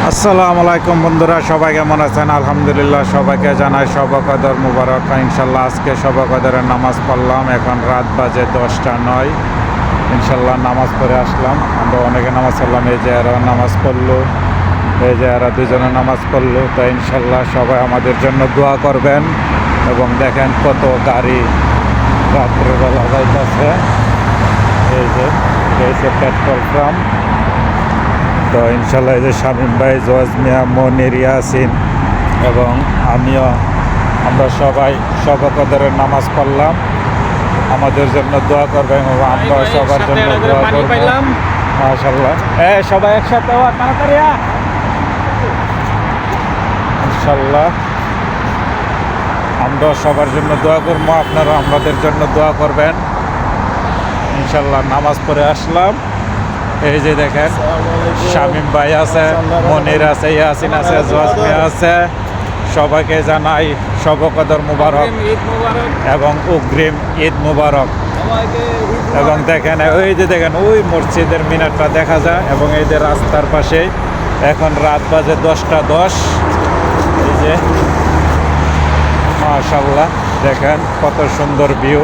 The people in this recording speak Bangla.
আসসালামু আলাইকুম বন্ধুরা, সবাই কেমন আছেন? আলহামদুলিল্লাহ, সবাইকে জানাই শবে কদর মুবারক। ইনশাল্লাহ আজকে শবে কদরের নামাজ পড়লাম। এখন রাত বাজে 10:09। ইনশাল্লাহ নামাজ পড়ে আসলাম। আমরা অনেকে নামাজ পড়লাম, এই যে এরা নামাজ পড়লো, এই যে এরা দুজনে নামাজ পড়লো। তো ইনশাল্লাহ সবাই আমাদের জন্য দোয়া করবেন। এবং দেখেন কত গাড়ি রাত্রেবেলা যাইতেছে। এই যে পেট্রোল পাম্প। তো ইনশাল্লাহ এই যে শামীম ভাই, জজ মিয়া, মনির, ইয়াসিন এবং আমরা সবাই শবে কদরের নামাজ পড়লাম। আমাদের জন্য দোয়া করবেন এবং আমরা সবার জন্য দোয়া করব। মাশাআল্লাহ, সবাই একসাথে তাড়াতাড়ি ইনশাল্লাহ আমরা সবার জন্য দোয়া করবো। আপনারা আমাদের জন্য দোয়া করবেন। ইনশাল্লাহ নামাজ পড়ে আসলাম। এই যে দেখেন শামীম ভাই আছে, মনির আছে, ইয়াসিন আছে, জজমিয়া আছে। সবাইকে জানাই শবে কদর মুবারক এবং অগ্রিম ঈদ মুবারক। এবং দেখেন ওই মসজিদের মিনারটা দেখা যায় এবং এই যে রাস্তার পাশে এখন রাত বাজে 10:10। এই যে মাশাআল্লাহ, দেখেন কত সুন্দর ভিউ।